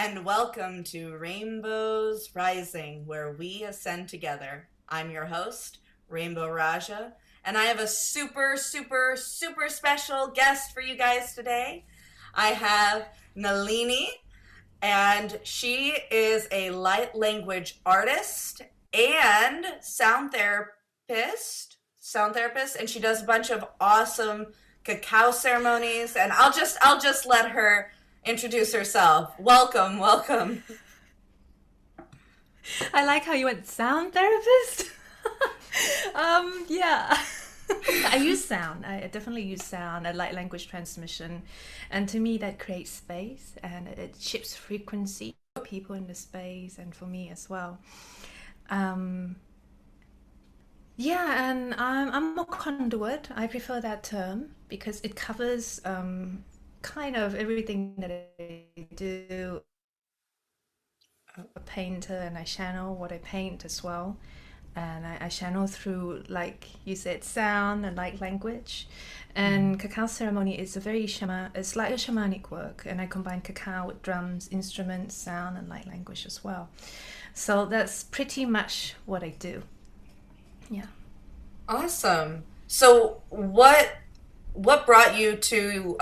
and welcome to Rainbows Rising, where we ascend together. I'm your host, Rainbow Raaja, and I have a super special guest for you guys today. I have Nalinee, and she is a light language artist and sound therapist, and she does a bunch of awesome cacao ceremonies. And I'll just let her introduce herself. Welcome, welcome. I like how you went sound therapist. Yeah. I use sound. I definitely use sound. I like language transmission. And to me, that creates space and it shifts frequency for people in the space and for me as well. Um, yeah, and I'm a conduit. I prefer that term because it covers kind of everything that I do. A painter and I channel what I paint as well. And I channel through, like you said, sound and like language. And cacao ceremony is a very it's like a shamanic work. And I combine cacao with drums, instruments, sound, and light language as well. So that's pretty much what I do. Yeah. Awesome. So what brought you to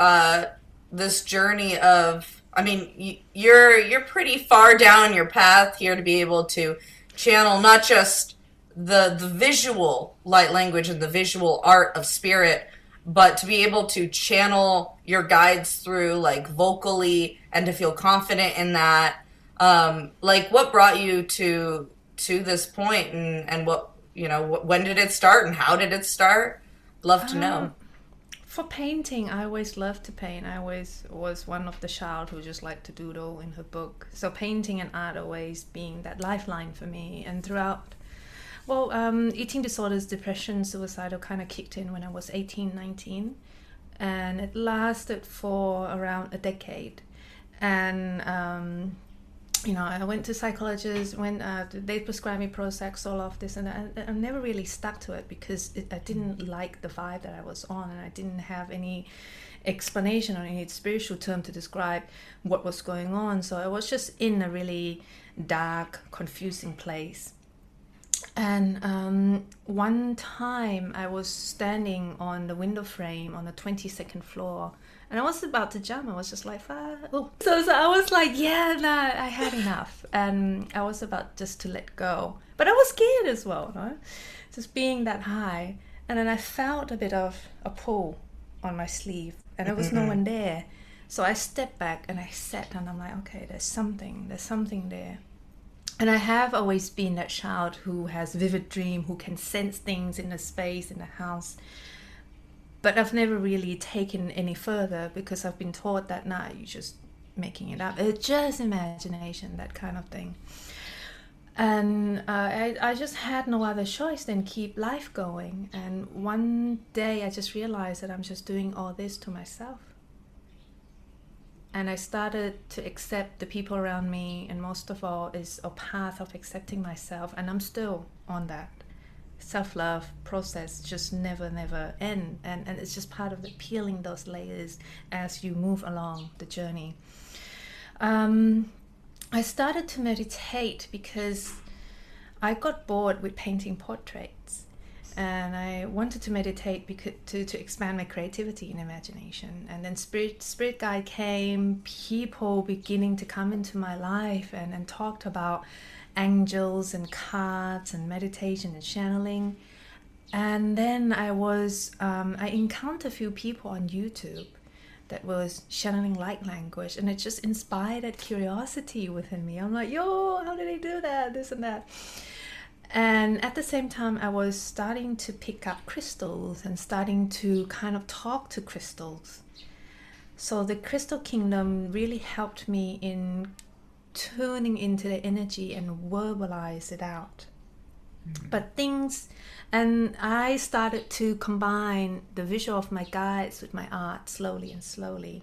this journey of, I mean, you're pretty far down your path here to be able to channel not just the visual light language and the visual art of spirit, but to be able to channel your guides through like vocally and to feel confident in that. Like what brought you to this point, and what, when did it start and how did it start? Love to know. Um, for painting, I always loved to paint. I always was one of the child who just liked to doodle in her book. So painting and art always being that lifeline for me. And throughout, well, eating disorders, depression, suicidal kind of kicked in when I was 18, 19. And it lasted for around a decade. And I went to psychologists when they prescribed me Prozac, Zoloft, this and that. And I never really stuck to it because I didn't like the vibe that I was on, and I didn't have any explanation or any spiritual term to describe what was going on. So I was just in a really dark, confusing place. And one time I was standing on the window frame on the 22nd floor, and I was about to jump. I was just like, ah. Oh. So I was like, yeah, nah, I had enough. And I was about just to let go. But I was scared as well, no? Just being that high. And then I felt a bit of a pull on my sleeve, and there was no one there. So I stepped back and I sat, and I'm like, okay, there's something there. And I have always been that child who has vivid dream, who can sense things in the space, in the house. But I've never really taken any further because I've been taught that, nah, you're just making it up. It's just imagination, that kind of thing. And I just had no other choice than keep life going. And one day I just realized that I'm just doing all this to myself. And I started to accept the people around me, and most of all is a path of accepting myself, and I'm still on that self-love process, just never end, and it's just part of the peeling those layers as you move along the journey. I started to meditate because I got bored with painting portraits. And I wanted to meditate because to expand my creativity and imagination. And then spirit guide came, people beginning to come into my life and talked about angels and cards and meditation and channeling. And then I encountered a few people on YouTube that was channeling light language, and it just inspired that curiosity within me. I'm like, yo, how did they do that? This and that. And at the same time, I was starting to pick up crystals and starting to kind of talk to crystals. So the crystal kingdom really helped me in tuning into the energy and verbalize it out. But and I started to combine the visual of my guides with my art slowly and slowly.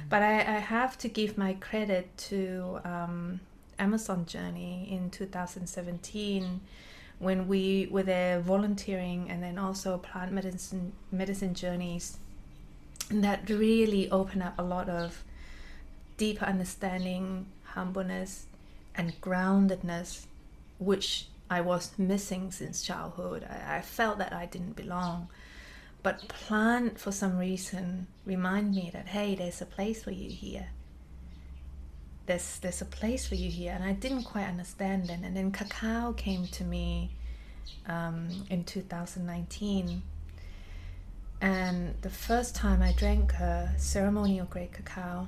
But I have to give my credit to Amazon journey in 2017 when we were there volunteering, and then also plant medicine journeys that really opened up a lot of deeper understanding humbleness, and groundedness, which I was missing since childhood. I felt that I didn't belong. But plant, for some reason, remind me that, hey, there's a place for you here. There's a place for you here. And I didn't quite understand then. And then cacao came to me in 2019. And the first time I drank her ceremonial grade cacao,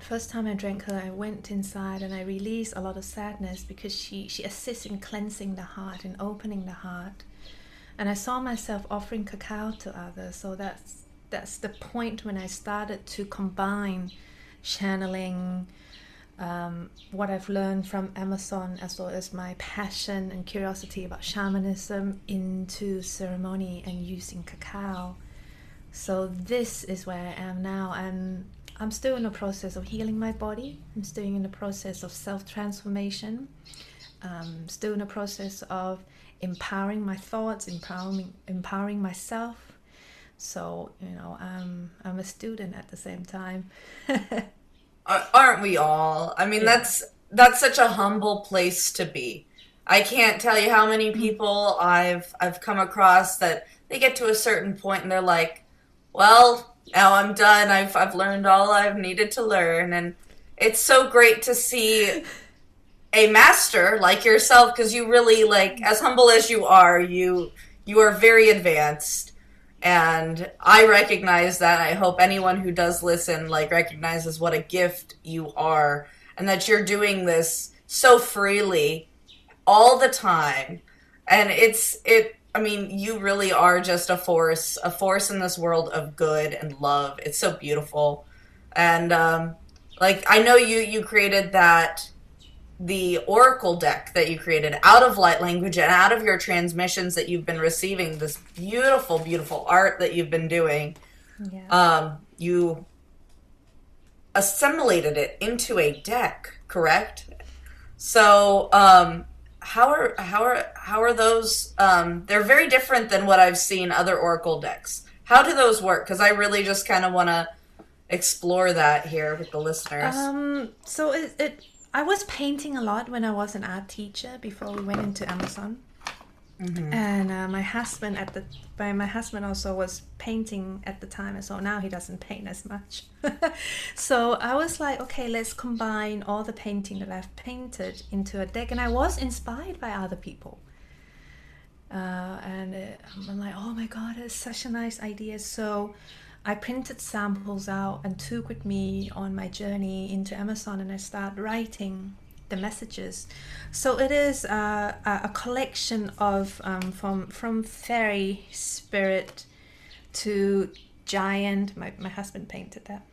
first time I drank her, I went inside and I released a lot of sadness, because she assists in cleansing the heart and opening the heart. And I saw myself offering cacao to others. So that's the point when I started to combine channeling, what I've learned from Amazon, as well as my passion and curiosity about shamanism, into ceremony and using cacao. So this is where I am now, and I'm still in the process of healing my body. I'm still in the process of self-transformation. Still in the process of empowering my thoughts, empowering myself. So, I'm a student at the same time. Aren't we all? I mean, Yeah. that's such a humble place to be. I can't tell you how many people I've come across that they get to a certain point and they're like, "Well, now I'm done. I've learned all I've needed to learn." And it's so great to see a master like yourself, because you really, like, as humble as you are very advanced, and I recognize that. I hope anyone who does listen, like, recognizes what a gift you are, and that you're doing this so freely all the time. And I mean, you really are just a force in this world of good and love. It's so beautiful. And like, I know you created the oracle deck that you created out of light language and out of your transmissions that you've been receiving, this beautiful, beautiful art that you've been doing. Yeah. You assimilated it into a deck, correct? So, how are those? They're very different than what I've seen other oracle decks. How do those work? Because I really just kind of want to explore that here with the listeners. So I was painting a lot when I was an art teacher before we went into Amazon. And my husband also was painting at the time, and so now he doesn't paint as much. So I was like, okay, let's combine all the painting that I've painted into a deck, and I was inspired by other people. I'm like, oh my god, it's such a nice idea. So I printed samples out and took with me on my journey into Amazon, and I started writing the messages. So it is a collection of from fairy spirit to giant. My husband painted that,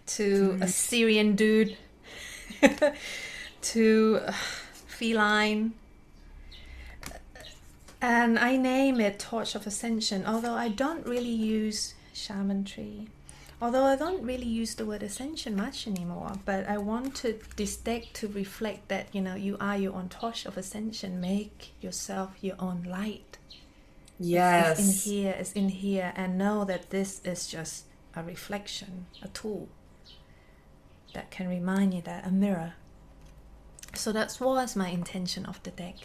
to a Syrian dude, to feline, and I name it Torch of Ascension. Although I don't really use shamanry. Although I don't really use the word ascension much anymore, but I wanted this deck to reflect that, you are your own torch of ascension. Make yourself your own light. Yes. It's in here, and know that this is just a reflection, a tool that can remind you, that a mirror. So that was my intention of the deck.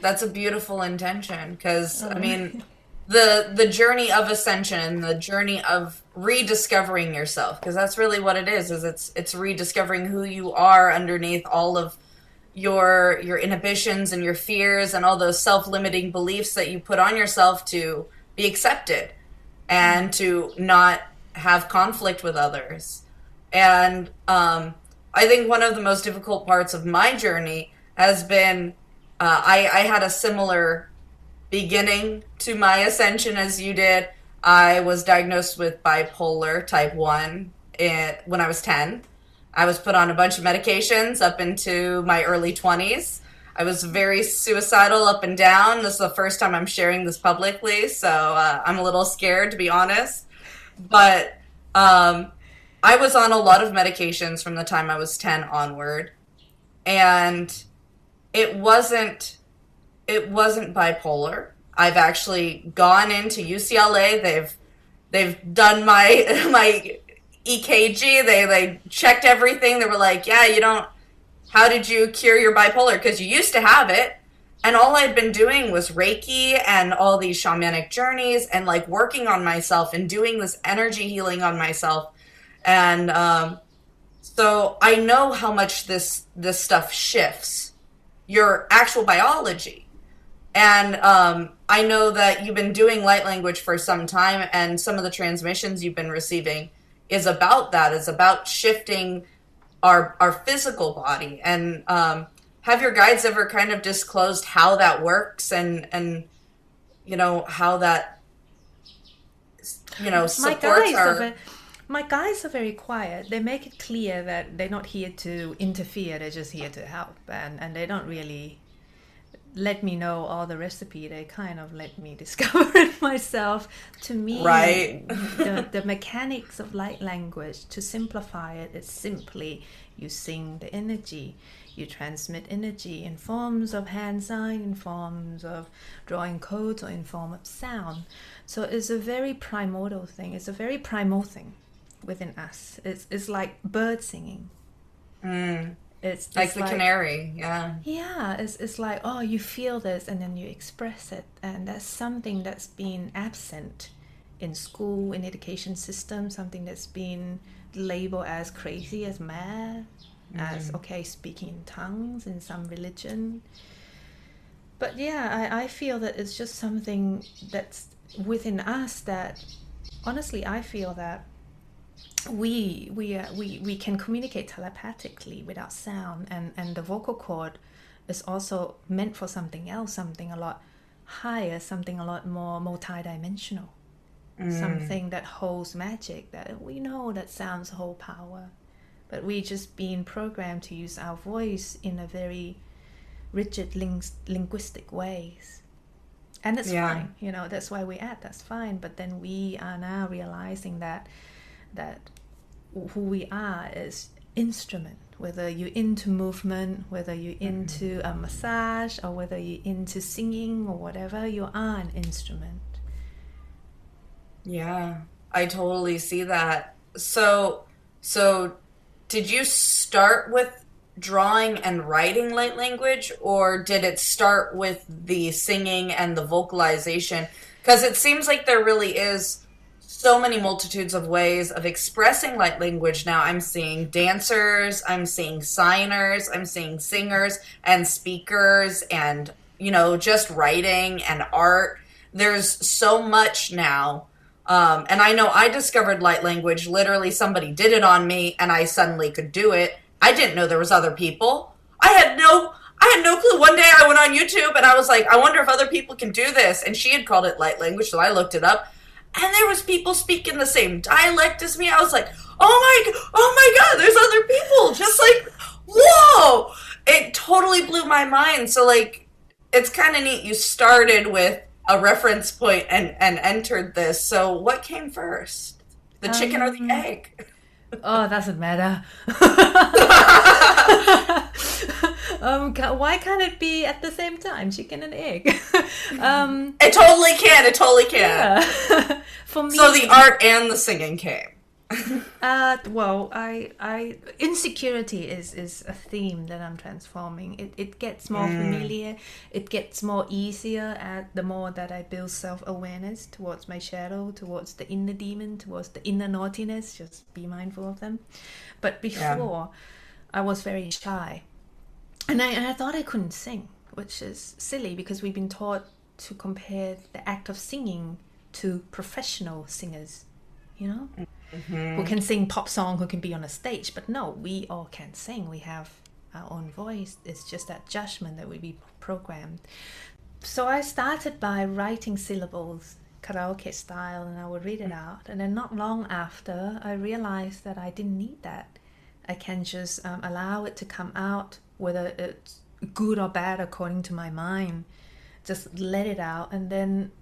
That's a beautiful intention, because, I mean, the journey of ascension, the journey of rediscovering yourself, because that's really what it is it's rediscovering who you are underneath all of your inhibitions and your fears and all those self-limiting beliefs that you put on yourself to be accepted and to not have conflict with others. And I think one of the most difficult parts of my journey has been, I had a similar beginning to my ascension as you did. I was diagnosed with bipolar type 1 when I was 10. I was put on a bunch of medications up into my early 20s. I was very suicidal up and down. This is the first time I'm sharing this publicly, so I'm a little scared, to be honest. But I was on a lot of medications from the time I was 10 onward. And it wasn't bipolar. I've actually gone into UCLA. They've done my EKG. They checked everything. They were like, yeah, you don't. How did you cure your bipolar? Because you used to have it. And all I'd been doing was Reiki and all these shamanic journeys and like working on myself and doing this energy healing on myself. And so I know how much this stuff shifts your actual biology. And I know that you've been doing light language for some time, and some of the transmissions you've been receiving is about that, is about shifting our physical body. And have your guides ever kind of disclosed how that works, and how that My supports guys are our. very, my guys are very quiet. They make it clear that they're not here to interfere. They're just here to help, and they don't really let me know all the recipe. They kind of let me discover it myself. To me, Right. the mechanics of light language, to simplify it, is simply you sing the energy, you transmit energy in forms of hand sign, in forms of drawing codes, or in form of sound. So it's a very primordial thing. It's a very primal thing within us. It's like bird singing. Mm. Like It's the like, canary, yeah. yeah, it's like, oh, you feel this and then you express it. And that's something that's been absent in school, in education system, something that's been labeled as crazy, as mad, as, okay, speaking in tongues in some religion. But yeah, I feel that it's just something that's within us that, honestly, I feel that we can communicate telepathically without sound, and the vocal cord is also meant for something else, something a lot higher, something a lot more multidimensional, something that holds magic, that we know that sounds hold power, but we just been programmed to use our voice in a very rigid linguistic ways. And it's Yeah. fine, that's why we add, that's fine. But then we are now realizing that who we are is instrument, whether you're into movement, whether you're into a massage, or whether you're into singing or whatever, you are an instrument. Yeah, I totally see that. So did you start with drawing and writing light language, or did it start with the singing and the vocalization? Because it seems like there really is so many multitudes of ways of expressing light language now. I'm seeing dancers, I'm seeing signers, I'm seeing singers and speakers, and just writing and art. There's so much now. And I know I discovered light language. Literally, somebody did it on me, and I suddenly could do it. I didn't know there was other people. I had no clue. One day I went on YouTube and I was like, I wonder if other people can do this. And she had called it light language, so I looked it up. And there was people speaking the same dialect as me. I was like, oh my God, there's other people. Just like, whoa! It totally blew my mind. So like, it's kind of neat. You started with a reference point and entered this. So what came first? The chicken or the um egg? oh, doesn't matter. Why can't it be at the same time, chicken and egg? um It totally can. It totally can. yeah. For So the me, art and the singing came. well, I insecurity is a theme that I'm transforming. It gets more familiar. It gets more easier at the more that I build self-awareness towards my shadow, towards the inner demon, towards the inner naughtiness. Just be mindful of them. But Yeah. before, I was very shy, and I thought I couldn't sing, which is silly because we've been taught to compare the act of singing to professional singers, you know, who can sing pop song, who can be on a stage. But no, we all can sing. We have our own voice. It's just that judgment that we be programmed. So I started by writing syllables, karaoke style, and I would read it out. And then not long after, I realized that I didn't need that. I can just allow it to come out, whether it's good or bad according to my mind. Just let it out, and then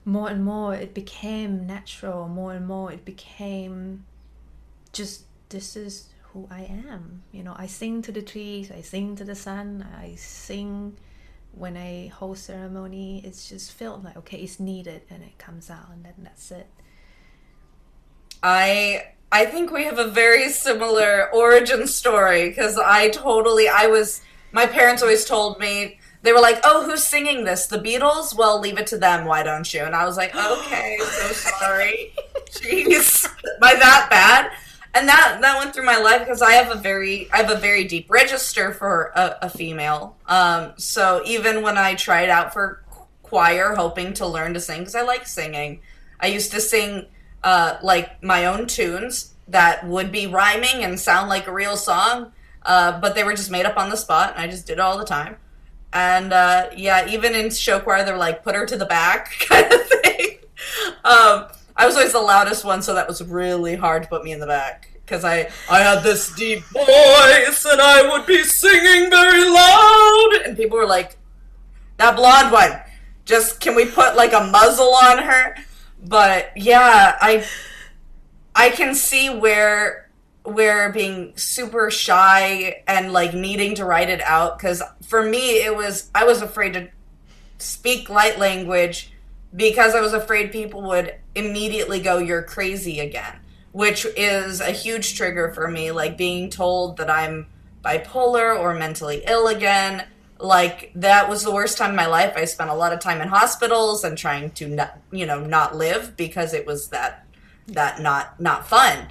more and more it became natural. More and more it became just, this is who I am. I sing to the trees, I sing to the sun, I sing when I hold ceremony. It's just felt like, okay, it's needed, and it comes out, and then that's it. I think we have a very similar origin story because my parents always told me, they were like, oh, who's singing this? The Beatles? Well, leave it to them, why don't you? And I was like, okay, so sorry. Jeez, am I that bad? And that went through my life because I have a very deep register for a female. So even when I tried out for choir, hoping to learn to sing because I like singing, I used to sing like my own tunes that would be rhyming and sound like a real song, but they were just made up on the spot, and I just did it all the time. And yeah, even in show choir, they're like, put her to the back kind of thing. I was always the loudest one, so that was really hard to put me in the back because I had this deep voice and I would be singing very loud, and people were like, that blonde one, just can we put like a muzzle on her? But yeah, I can see where being super shy and like needing to write it out, because for me I was afraid to speak light language because I was afraid people would immediately go, you're crazy again, which is a huge trigger for me, like being told that I'm bipolar or mentally ill again. Like that was the worst time in my life. I spent a lot of time in hospitals and trying to not live because it was that not fun.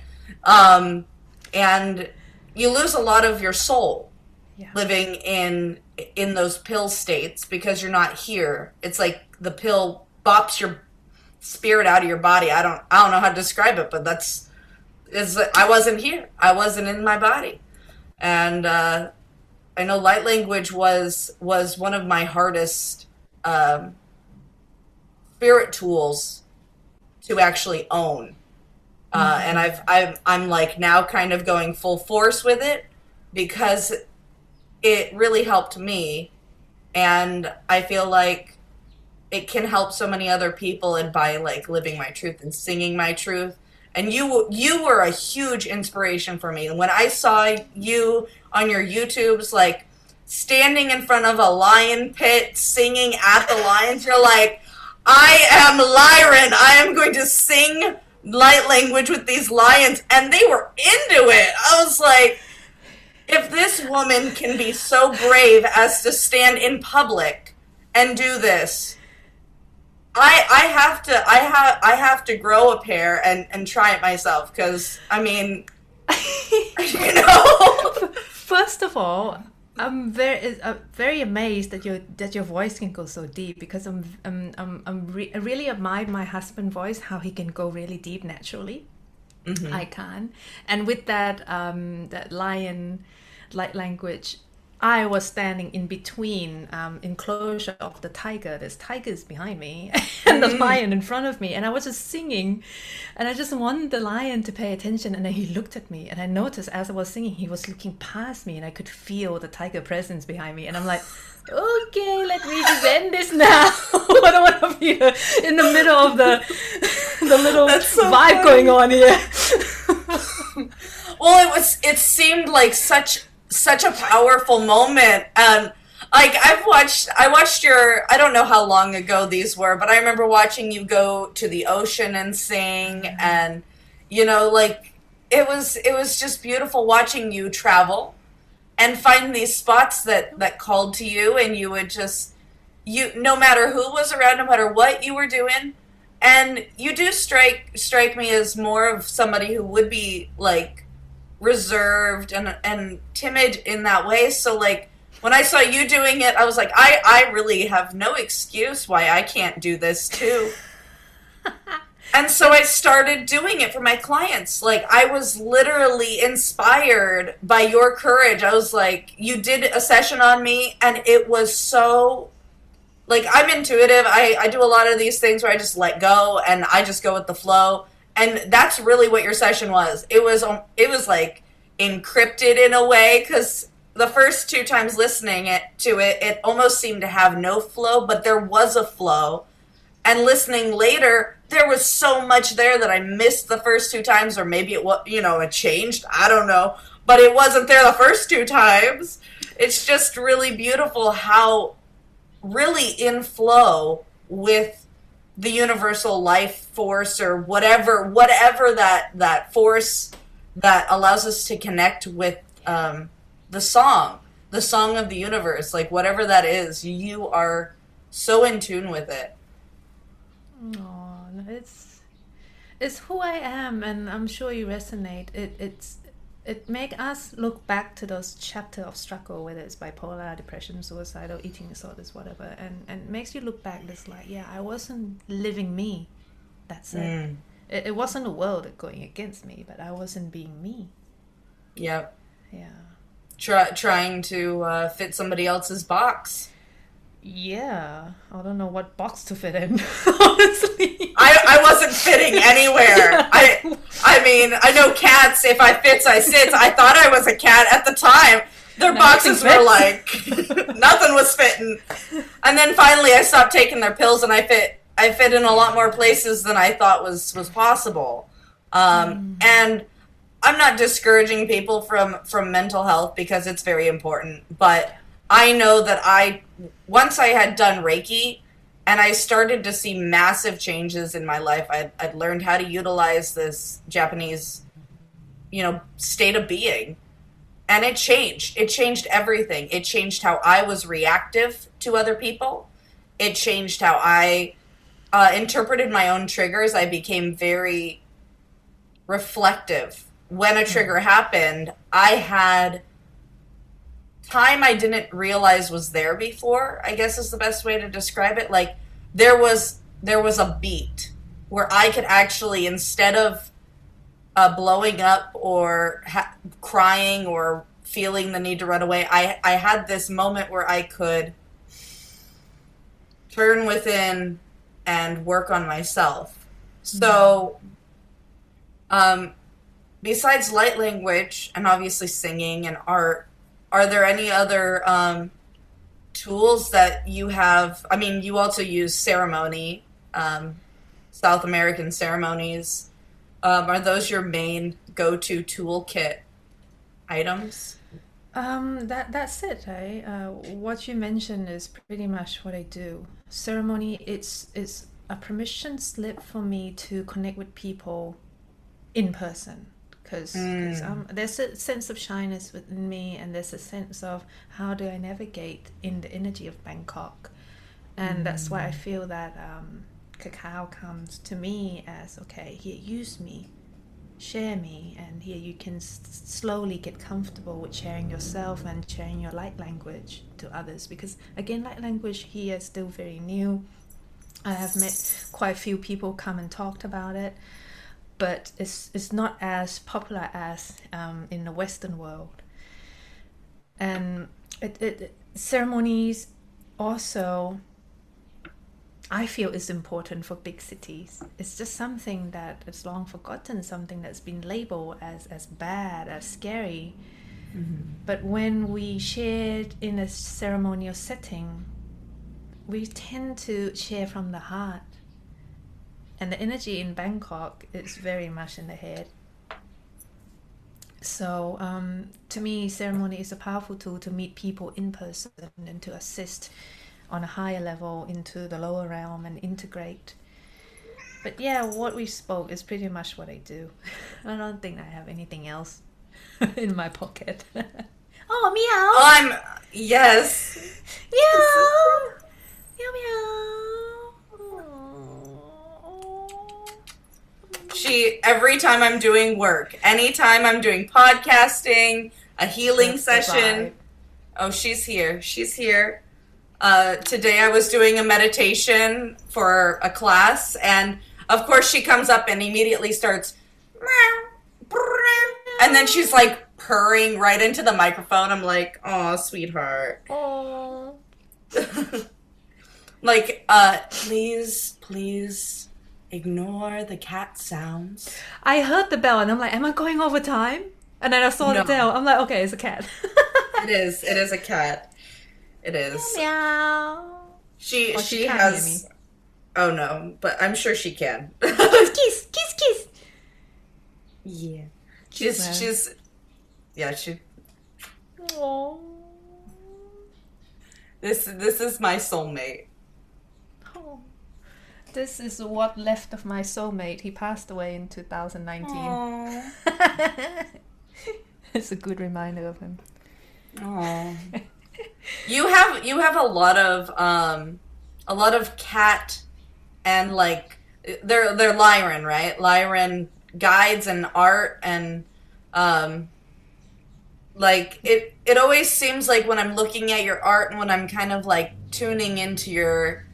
And you lose a lot of your soul, yeah, living in those pill states because you're not here. It's like the pill bops your spirit out of your body. I don't know how to describe it, but I wasn't here. I wasn't in my body. And I know light language was one of my hardest spirit tools to actually own. And I'm like now kind of going full force with it because it really helped me, and I feel like it can help so many other people, and by like living my truth and singing my truth. And you were a huge inspiration for me. When I saw you on your YouTubes, like standing in front of a lion pit, singing at the lions, you're like, I am Lyran. I am going to sing light language with these lions. And they were into it. I was like, if this woman can be so brave as to stand in public and do this, I have to grow a pair and try it myself, because I mean, you know. First of all, I'm very amazed that your voice can go so deep, because I really admired my husband's voice, how he can go really deep naturally. Mm-hmm. I can, and with that that lion light language, I was standing in between enclosure of the tiger. There's tigers behind me and the lion in front of me. And I was just singing. And I just wanted the lion to pay attention. And then he looked at me. And I noticed as I was singing, he was looking past me. And I could feel the tiger presence behind me. And I'm like, okay, let me just end this now. I don't want to be in the middle of the little so vibe funny going on here. Well, it seemed like such a powerful moment. Like I watched your, I don't know how long ago these were, but I remember watching you go to the ocean and sing, and like it was just beautiful watching you travel and find these spots that called to you, and you would just, no matter who was around, no matter what you were doing. And you do strike me as more of somebody who would be like reserved and timid in that way. So like when I saw you doing it, I was like, I really have no excuse why I can't do this too. And so I started doing it for my clients. Like I was literally inspired by your courage. I was like, you did a session on me, and it was so, like, I'm intuitive. I do a lot of these things where I just let go and I just go with the flow. And that's really what your session was. It was like encrypted in a way, because the first two times listening to it, it almost seemed to have no flow, but there was a flow. And listening later, there was so much there that I missed the first two times, or maybe it changed. I don't know. But it wasn't there the first two times. It's just really beautiful how really in flow with the universal life force or whatever that force that allows us to connect with the the song of the universe, like whatever that is, you are so in tune with it. Oh, it's who I am, and I'm sure you resonate. It make us look back to those chapter of struggle, whether it's bipolar, depression, suicidal, eating disorders, whatever, and makes you look back. It's like, yeah, I wasn't living me. That's it. It wasn't the world going against me, but I wasn't being me. Yep. Yeah. Trying to fit somebody else's box. Yeah, I don't know what box to fit in, honestly. I wasn't fitting anywhere. I mean, I know cats, if I fits, I sits. I thought I was a cat at the time. Their boxes were like, nothing was fitting. And then finally I stopped taking their pills and I fit in a lot more places than I thought was possible. And I'm not discouraging people from mental health because it's very important, but I know that once I had done Reiki and I started to see massive changes in my life, I'd learned how to utilize this Japanese, state of being. And it changed. It changed everything. It changed how I was reactive to other people. It changed how I interpreted my own triggers. I became very reflective. When a trigger happened, I had time I didn't realize was there before, I guess is the best way to describe it. Like there was a beat where I could actually, instead of blowing up or crying or feeling the need to run away, I had this moment where I could turn within and work on myself. So besides light language and obviously singing and art, are there any other tools that you have? I mean, you also use ceremony, South American ceremonies. Are those your main go-to toolkit items? That's it. What you mentioned is pretty much what I do. Ceremony, it's a permission slip for me to connect with people in person. Because there's a sense of shyness within me, and there's a sense of how do I navigate in the energy of Bangkok. And that's why I feel that cacao comes to me as, okay, here, use me, share me, and here you can slowly get comfortable with sharing yourself and sharing your light language to others. Because again, light language here is still very new. I have met quite a few people come and talked about it, but it's not as popular as in the Western world. And ceremonies also, I feel, is important for big cities. It's just something that is long forgotten, something that's been labeled as bad, as scary. But when we share in a ceremonial setting, we tend to share from the heart. And the energy in Bangkok is very much in the head. So to me, ceremony is a powerful tool to meet people in person and to assist on a higher level into the lower realm and integrate. But yeah, what we spoke is pretty much what I do. I don't think I have anything else in my pocket. Oh, meow! Yes. Meow! Meow, meow! Every time I'm doing work, anytime I'm doing podcasting, a healing session. Oh, she's here. She's here. Today I was doing a meditation for a class, and of course she comes up and immediately starts, and then she's like purring right into the microphone. I'm like, oh, sweetheart. Oh. Like, please ignore the cat sounds. I heard the bell and I'm like, am I going over time? And then I saw the tail. I'm like, okay, it's a cat. It is a cat. It is. Meow. She has. Hear me. Oh no, but I'm sure she can. Kiss. Yeah. She's. Yeah, she. Aww. This is my soulmate. Oh. This is what left of my soulmate. He passed away in 2019. Aww. It's a good reminder of him. Aww. You have a lot of cat and like they're Lyran, right? Lyran guides and art and um like it always seems like when I'm looking at your art and when I'm kind of like tuning into your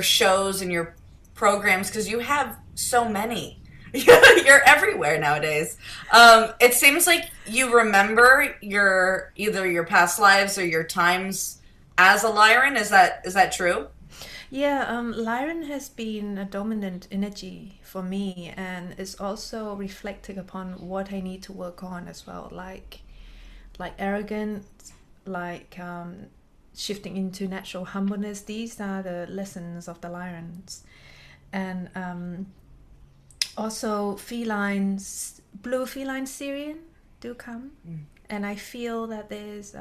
shows and your programs because you have so many. You're everywhere nowadays. It seems like you remember either your past lives or your times as a Lyran. Is that true? Yeah, Lyran has been a dominant energy for me, and is also reflecting upon what I need to work on as well, like arrogance, like shifting into natural humbleness. These are the lessons of the Lyrans, and also felines, blue feline Syrian do come, and I feel that there's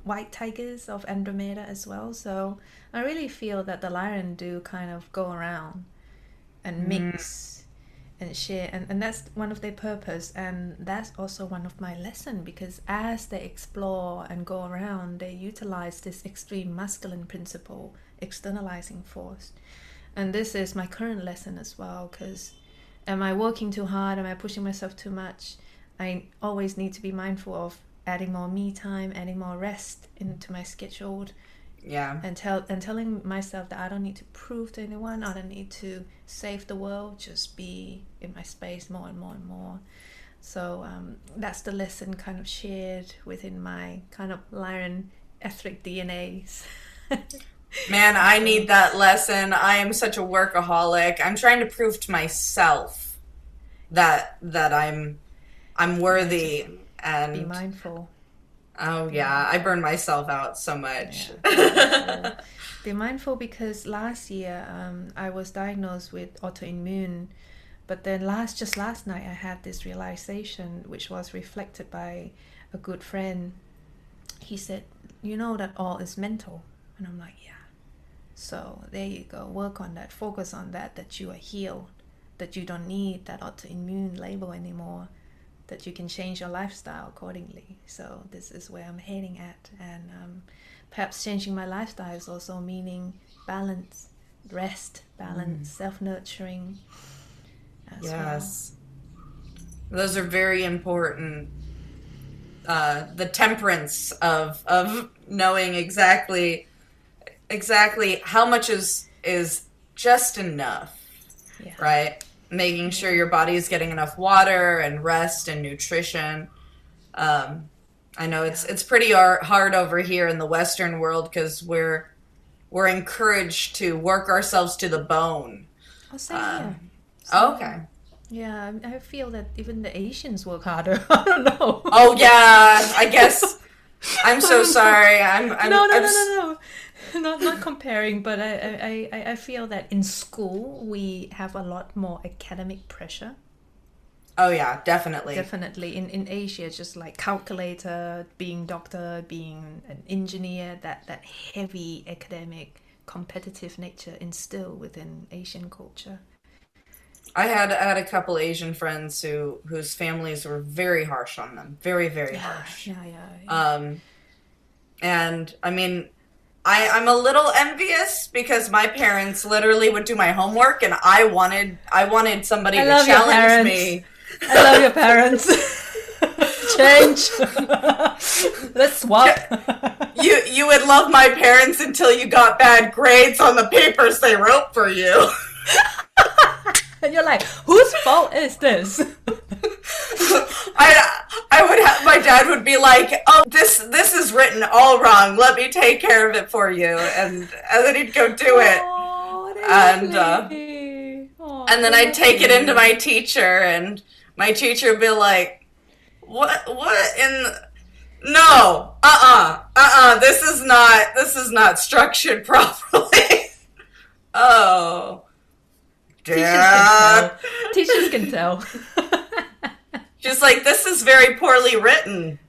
white tigers of Andromeda as well. So I really feel that the Lyran do kind of go around and mix and share, and that's one of their purpose, and that's also one of my lesson, because as they explore and go around, they utilize this extreme masculine principle, externalizing force. And this is my current lesson as well, because am I working too hard? Am I pushing myself too much? I always need to be mindful of adding more me time, adding more rest into my schedule, Yeah. and telling myself that I don't need to prove to anyone, I don't need to save the world, just be in my space more and more and more. So that's the lesson kind of shared within my kind of Lyran etheric DNAs. Man, I need that lesson. I am such a workaholic. I'm trying to prove to myself that I'm worthy Be and mindful. oh yeah, I burn myself out so much. Yeah. Be mindful, because last year I was diagnosed with autoimmune, but then just last night I had this realization, which was reflected by a good friend. He said, "You know that all is mental," and I'm like, "Yeah." So there you go. Work on that. Focus on that you are healed, that you don't need that autoimmune label anymore, that you can change your lifestyle accordingly. So this is where I'm heading at. And perhaps changing my lifestyle is also meaning balance, rest, balance, self-nurturing as Yes. Those are very important. The temperance of knowing exactly how much is just enough, well. Yeah. right? Making sure your body is getting enough water and rest and nutrition. I know it's pretty hard over here in the Western world because we're encouraged to work ourselves to the bone. I'll say here. Okay. Yeah, I feel that even the Asians work harder. I don't know. Oh yeah, I guess. I'm so sorry. No. Not comparing, but I feel that in school we have a lot more academic pressure. Oh yeah, definitely. Definitely. In Asia, just like calculator, being doctor, being an engineer, that heavy academic competitive nature instilled within Asian culture. I had a couple Asian friends whose families were very harsh on them, very very harsh. Yeah. And I mean, I'm a little envious because my parents literally would do my homework, and I wanted somebody to challenge me. I love your parents. Change. Let's swap. You would love my parents until you got bad grades on the papers they wrote for you. And you're like, whose fault is this? I would have, my dad would be like, "Oh, this is written all wrong. Let me take care of it for you," and then he'd go do it. And then I'd take it into my teacher, and my teacher would be like, "What in? No, this is not structured properly." Oh. Dad. Teachers can tell. She's like, "This is very poorly written."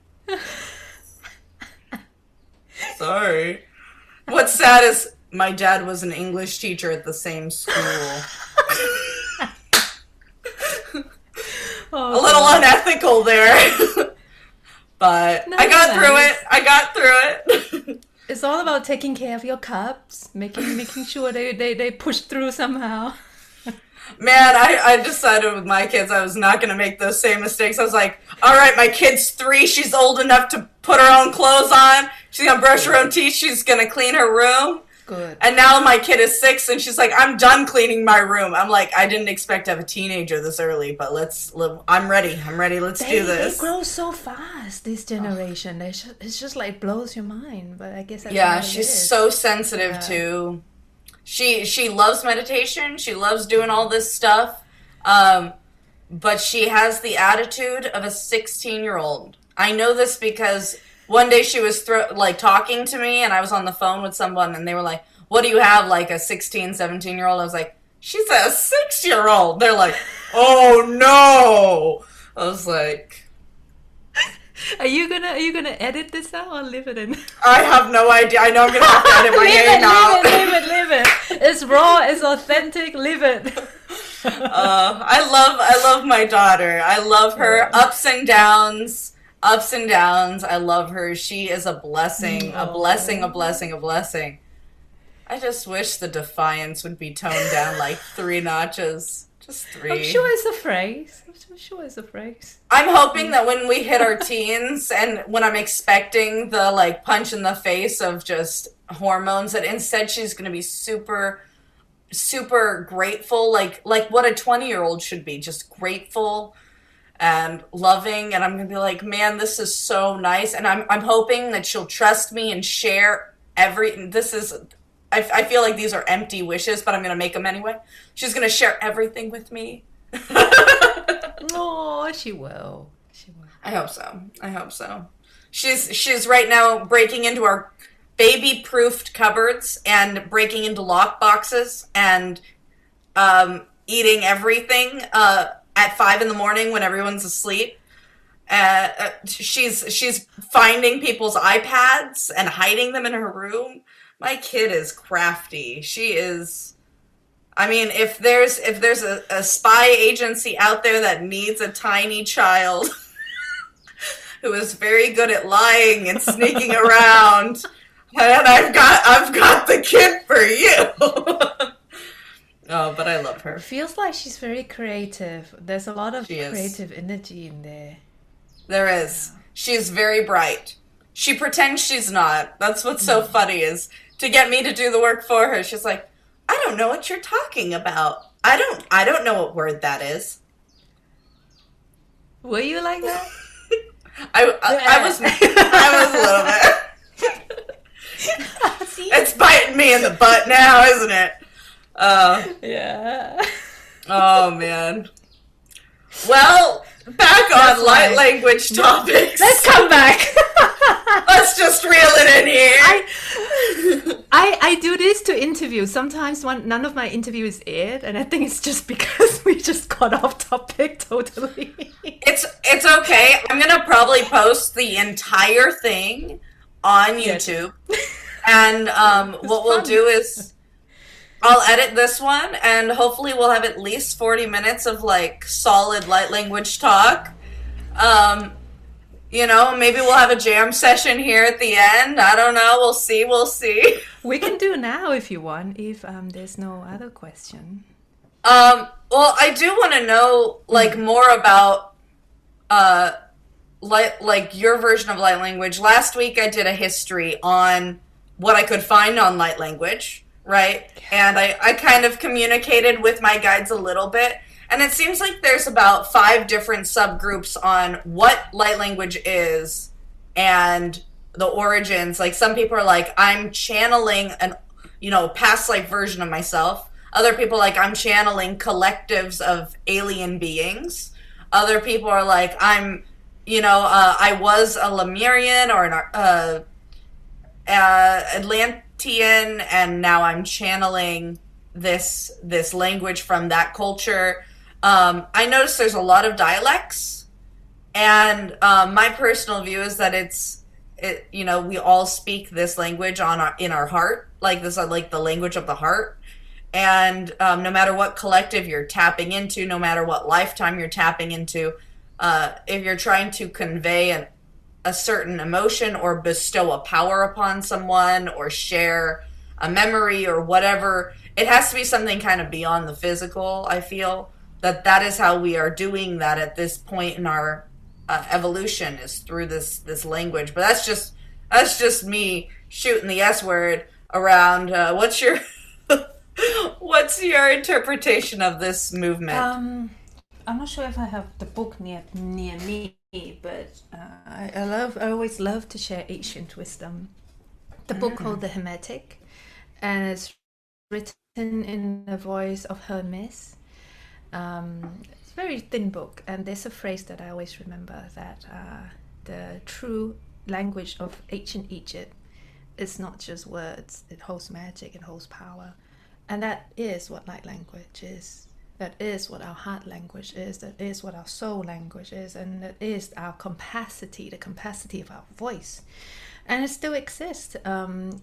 Sorry. What's sad is my dad was an English teacher at the same school. A Oh, little God. unethical there. But No, I got through nice. it. I got through it. It's all about taking care of your cubs, making sure they push through somehow. Man, I decided with my kids I was not going to make those same mistakes. I was like, all right, my kid's 3. She's old enough to put her own clothes on. She's going to brush her own teeth. She's going to clean her room. Good. And now my kid is 6, and she's like, I'm done cleaning my room. I'm like, I didn't expect to have a teenager this early, but I'm ready. I'm ready. Let's do this. They grow so fast, this generation. It's just like blows your mind, but I guess that's Yeah, what it she's is. so sensitive too. She loves meditation. She loves doing all this stuff. But she has the attitude of a 16-year-old. I know this because one day she was talking to me, and I was on the phone with someone, and they were like, what do you have, like a 16, 17-year-old? I was like, she's a 6-year-old. They're like, oh no. I was like, Are you gonna edit this out or leave it in? I have no idea. I know I'm gonna have to edit my name out. Leave it. It's raw. It's authentic. Leave it. I love my daughter. I love her ups and downs. I love her. She is a blessing, a blessing, a blessing, a blessing. I just wish the defiance would be toned down like 3 notches. Just 3. I'm sure it's a phrase. I'm hoping that when we hit our teens and when I'm expecting the like punch in the face of just hormones, that instead she's going to be super, super grateful, like what a 20-year-old should be, just grateful and loving. And I'm going to be like, man, this is so nice. And I'm hoping that she'll trust me and share I feel like these are empty wishes, but I'm going to make them anyway. She's going to share everything with me. Oh, she will. I hope so. She's right now breaking into our baby-proofed cupboards and breaking into lock boxes and eating everything at 5 a.m. when everyone's asleep. She's finding people's iPads and hiding them in her room. My kid is crafty. She is. I mean, if there's a spy agency out there that needs a tiny child who is very good at lying and sneaking around, and I've got the kid for you. Oh, but I love her. Feels like she's very creative. There's a lot of She is. creative energy in there. There is. She's very bright. She pretends she's not. That's what's so funny, is to get me to do the work for her. She's like, I don't know what you're talking about. I don't know what word that is. Were you like that? I was a little bit. See? It's biting me in the butt now, isn't it? Yeah. Oh man. Well, back on light language topics. Let's come back. Let's just reel it in here. I do this to interviews. Sometimes none of my interview is aired, and I think it's just because we just got off topic totally. It's okay. I'm gonna probably post the entire thing on YouTube, and what we'll do is I'll edit this one, and hopefully we'll have at least 40 minutes of like solid light language talk. Maybe we'll have a jam session here at the end. I don't know. We'll see. We can do now if you want, if there's no other question. Well, I do want to know like more about like your version of light language. Last week I did a history on what I could find on light language, right? And I kind of communicated with my guides a little bit. And it seems like there's about 5 different subgroups on what light language is and the origins. Like some people are like, I'm channeling past life version of myself. Other people are like, I'm channeling collectives of alien beings. Other people are like, I was a Lemurian or an Atlantean, and now I'm channeling this language from that culture. I noticed there's a lot of dialects, and my personal view is that it's we all speak this language in our heart, like this, like the language of the heart. And no matter what collective you're tapping into, no matter what lifetime you're tapping into, if you're trying to convey a certain emotion or bestow a power upon someone or share a memory or whatever, it has to be something kind of beyond the physical. I feel that is how we are doing that at this point in our evolution, is through this language. But that's just me shooting the S word around. What's your interpretation of this movement? I'm not sure if I have the book near me, but I always love to share ancient wisdom. The book called The Hermetic, and it's written in the voice of Hermes. It's a very thin book, and there's a phrase that I always remember, that the true language of ancient Egypt is not just words. It holds magic, it holds power. And that is what light language is. That is what our heart language is. That is what our soul language is. And that is our capacity, the capacity of our voice. And it still exists.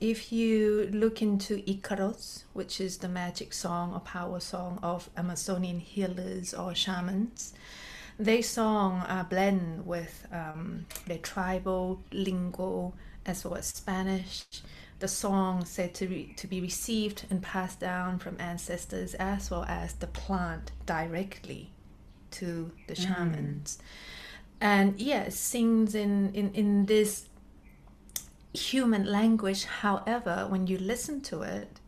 If you look into Icaros, which is the magic song or power song of Amazonian healers or shamans, their song blend with their tribal, lingual, as well as Spanish. The song said to be received and passed down from ancestors, as well as the plant directly to the shamans. And yeah, it sings in this human language. However, when you listen to it,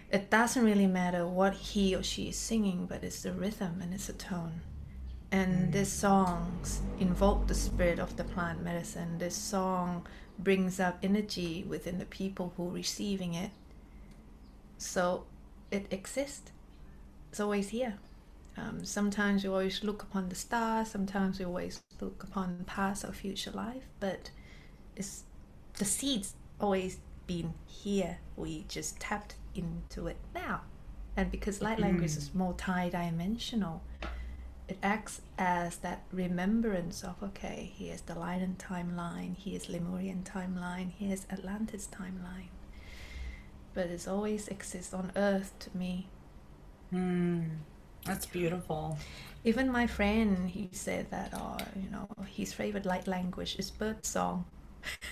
it doesn't really matter what he or she is singing, but it's the rhythm and it's the tone. And these songs invoke the spirit of the plant medicine. This song brings up energy within the people who are receiving it. So it exists. It's always here. Sometimes you always look upon the stars. Sometimes you always look upon past or future life. But it's the seeds always been here. We just tapped into it now. And because light language is multi-dimensional, it acts as that remembrance of, okay, here's the Lion timeline, here's Lemurian timeline, here's Atlantis timeline. But it always exists on Earth to me. That's beautiful. Even my friend, he said that, his favorite light language is bird song.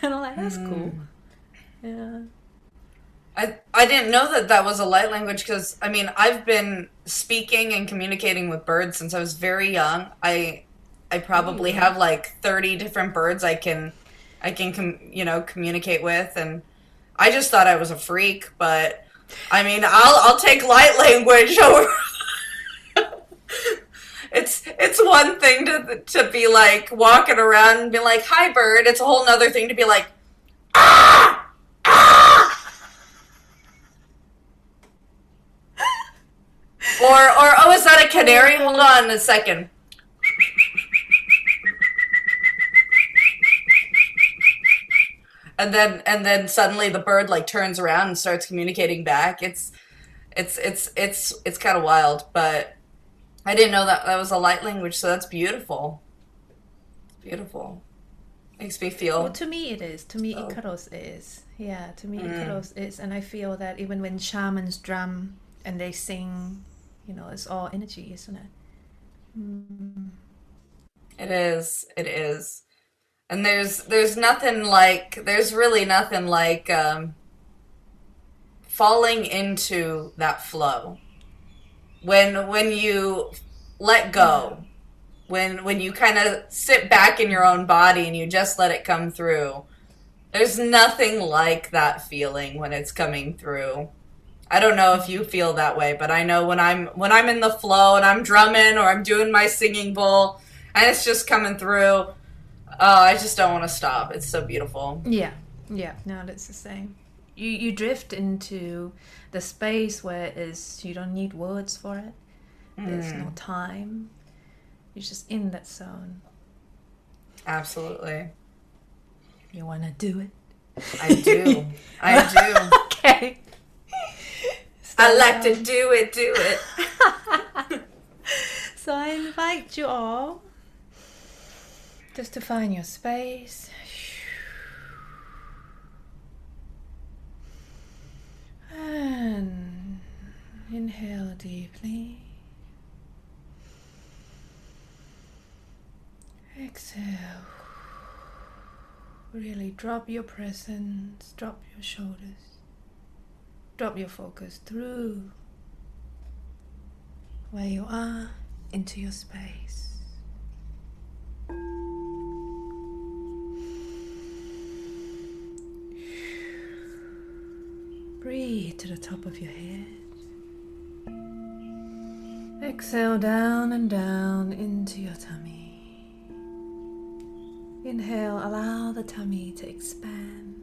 And I'm like, that's cool. Yeah. I didn't know that was a light language, because I've been speaking and communicating with birds since I was very young. I probably have like 30 different birds I can communicate with, and I just thought I was a freak, but I'll take light language over. It's one thing to be like walking around and be like, "Hi, bird." It's a whole nother thing to be like, "Ah! Ah!" Or oh, is that a canary? Hold on a second. And then suddenly the bird like turns around and starts communicating back. It's kind of wild, but I didn't know that was a light language, so that's beautiful. It's beautiful. Makes me feel... Well, to me it is. To me, Icaros is. Yeah, to me Icaros is. And I feel that even when shamans drum and they sing, it's all energy, isn't it? It is. It is. And there's really nothing like falling into that flow. When you let go, when you kind of sit back in your own body and you just let it come through, there's nothing like that feeling when it's coming through. I don't know if you feel that way, but I know when I'm in the flow and I'm drumming or I'm doing my singing bowl and it's just coming through, I just don't want to stop. It's so beautiful. Yeah. No, that's the same. You drift into the space where you don't need words for it. There's no time. You're just in that zone. Absolutely. You want to do it? I do. I do. Okay. I like to do it. So I invite you all just to find your space. And inhale deeply. Exhale. Really drop your presence, drop your shoulders, drop your focus through where you are into your space. Breathe to the top of your head. Exhale down and down into your tummy. Inhale, allow the tummy to expand.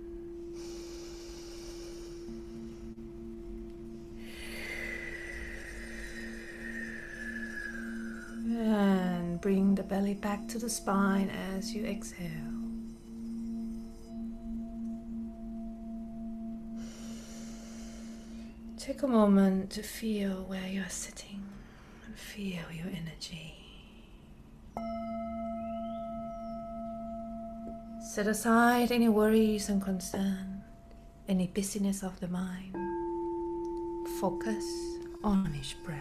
And bring the belly back to the spine as you exhale. Take a moment to feel where you're sitting and feel your energy. Set aside any worries and concern, any busyness of the mind. Focus on each breath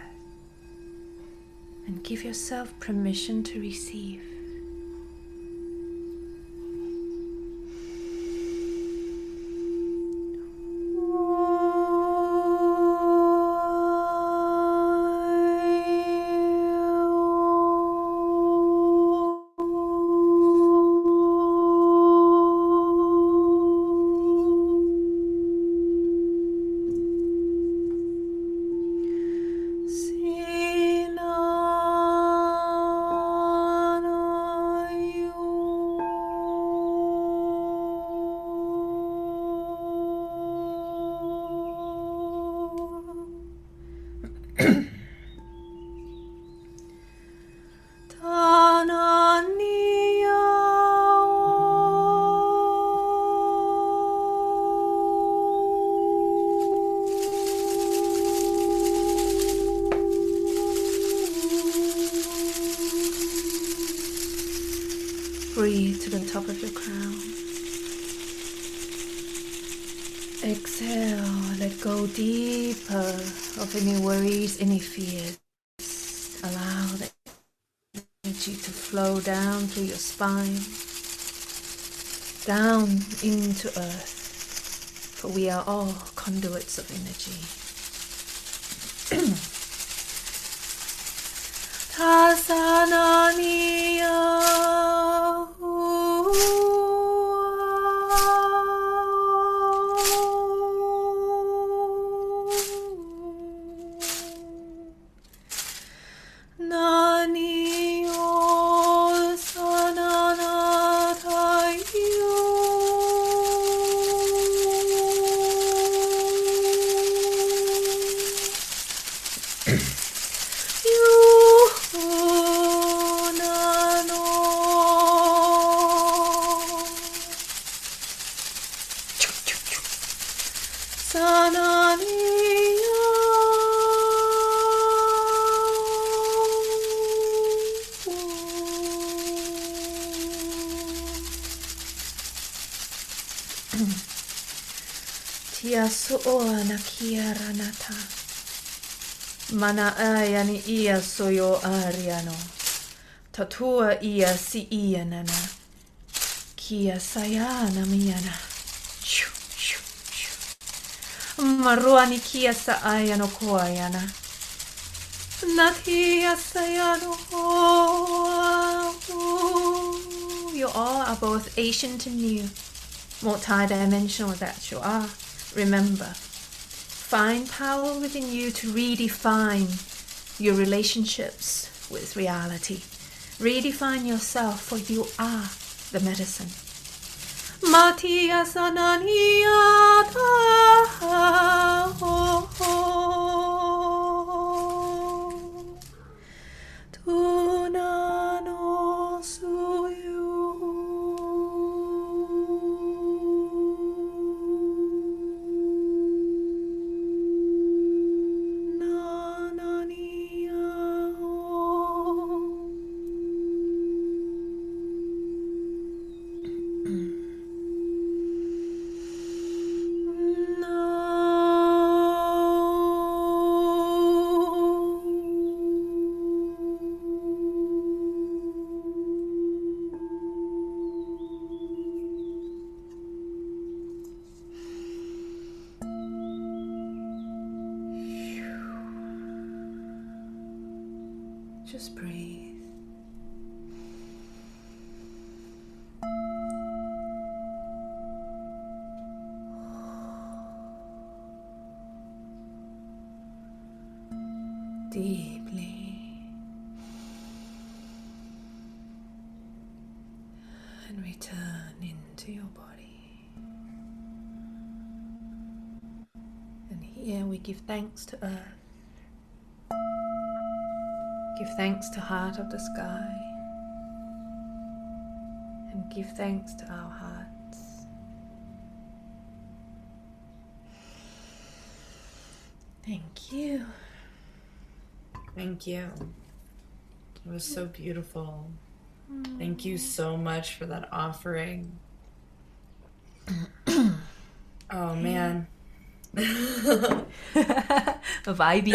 and give yourself permission to receive. Breathe to the top of your crown. Exhale, let go deeper of any worries, any fears. Allow the energy to flow down through your spine, down into earth, for we are all conduits of energy. Tia soa na kia ranata. Mana aya ni ia soyo ariano. Tatua ia si ia nana. Kia sayana miana. Marua ni kia sa aya no koayana. Natia sayano. You all are both ancient and new, multi-dimensional that you are. Remember, find power within you to redefine your relationships with reality. Redefine yourself, for you are the medicine. Matia sananiata. Tunano suyu. No. Just breathe. Deeply, and return into your body. And here we give thanks to Earth, give thanks to Heart of the Sky, and give thanks to our hearts. Thank you. Thank you. It was so beautiful. Thank you so much for that offering. Oh man. Vibey.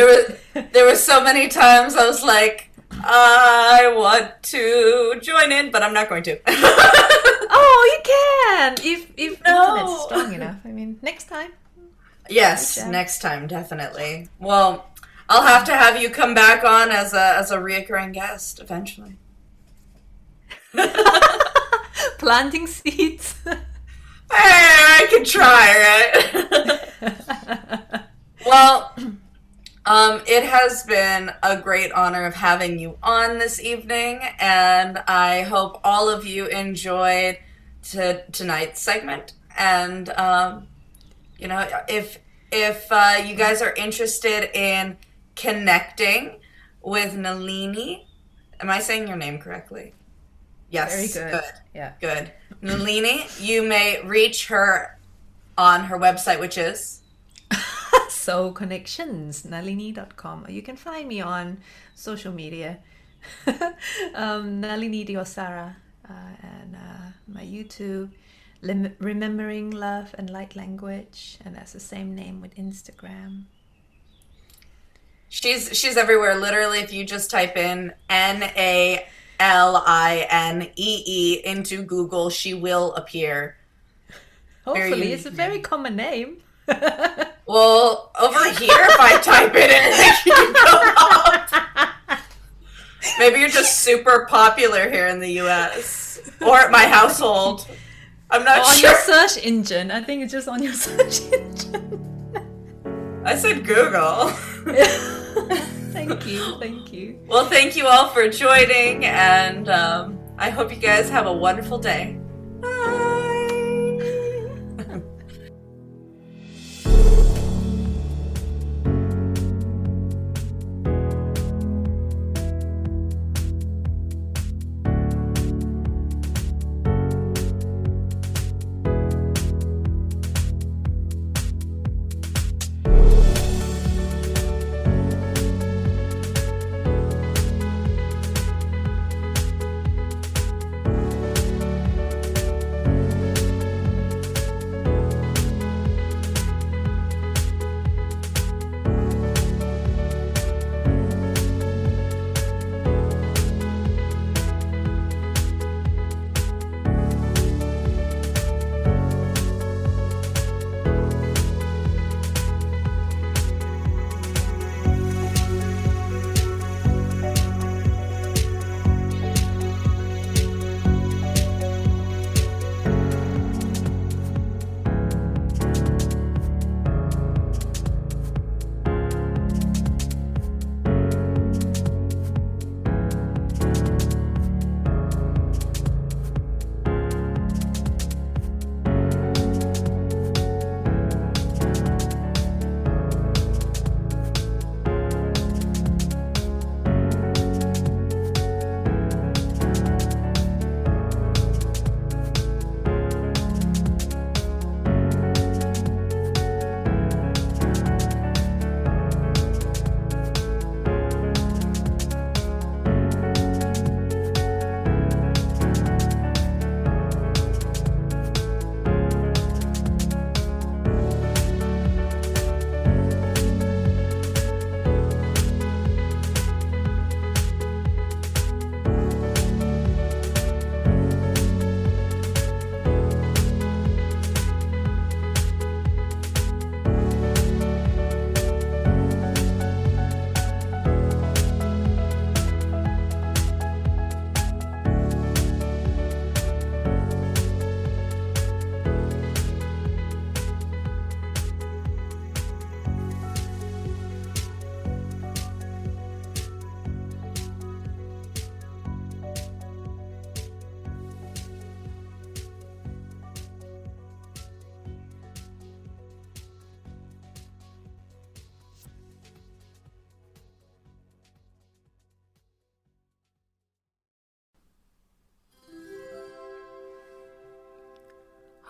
There were so many times I was like, I want to join in, but I'm not going to. Oh, you can if No. internet's strong enough. I mean, next time. Yes, next time, definitely. Well, I'll have to have you come back on as a reoccurring guest eventually. Planting seeds. I can try, right? Well, it has been a great honor of having you on this evening, and I hope all of you enjoyed tonight's segment. And you know, if you guys are interested in connecting with Nalinee, am I saying your name correctly? Yes. Very good. Yeah. Good. Nalinee, you may reach her on her website, which is So connections, nalinee.com. You can find me on social media. Nalinee Diosara, and my YouTube, Remembering Love and Light Language, and that's the same name with Instagram. she's everywhere. Literally, if you just type in Nalinee into Google, she will appear. Hopefully, it's a very common name. Well, over here, if I type it in, you come up. Maybe you're just super popular here in the U.S. or at my household. I'm not on sure. your search engine. I think it's just on your search engine. I said Google. Thank you. Well, thank you all for joining, and I hope you guys have a wonderful day. Bye.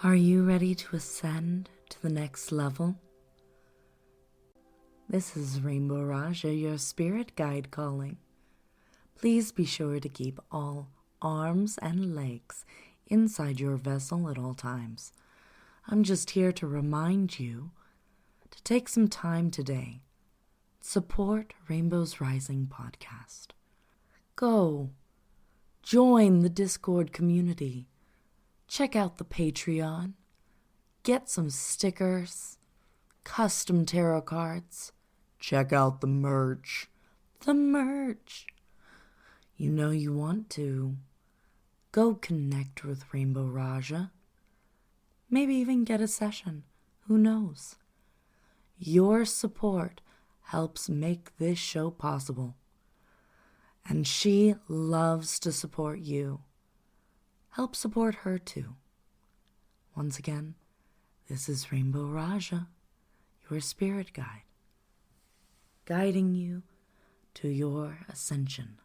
Are you ready to ascend to the next level? This is Rainbow Raaja, your spirit guide calling. Please be sure to keep all arms and legs inside your vessel at all times. I'm just here to remind you to take some time today. Support Rainbow's Rising podcast. Go. Join the Discord community. Check out the Patreon. Get some stickers, custom tarot cards. Check out the merch. The merch. You know you want to. Go connect with Rainbow Raaja. Maybe even get a session. Who knows? Your support helps make this show possible. And she loves to support you. Help support her too. Once again, this is Rainbow Raaja, your spirit guide, guiding you to your ascension.